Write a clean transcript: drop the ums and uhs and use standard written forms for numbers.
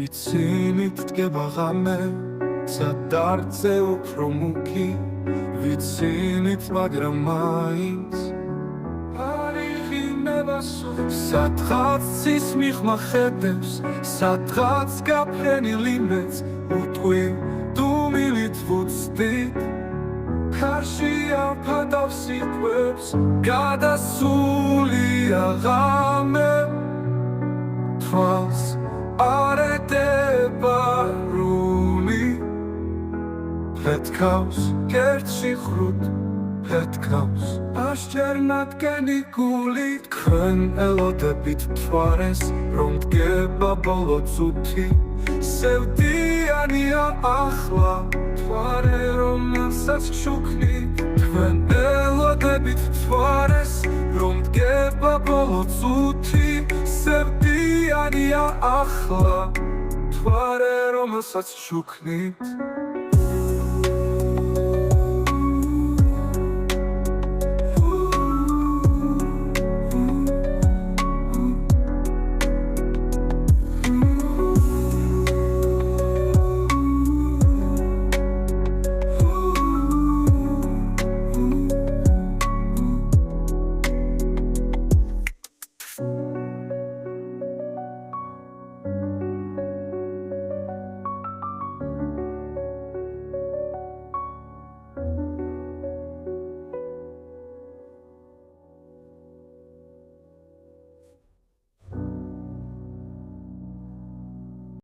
ვიცინით დგება ღამე სადარწე უფრო მუქი ვიცინით მაგრამ მაინც სადღაც ცის მიხმახედებს სადღაც გაფრენილი მეც უტყვი დუმილით ვუცდით ქარში აფადავს სიტყვებს გადასულია ღამე თვალს არ ეტება რული ფეთქავს კერტში ხრუტ ფეთქავს ასჯერ ნადგენი გული თქვენ ელოდებით მთვარეს რომ დგება ბოლო წუთი სევდიანია ახლა მთვარე რომელსაც შუქნით თქვენ ელოდებით მთვარეს რომ დგება ბოლო წუთი სევდიანია ახლა მთვარე რომელსაც შუქნით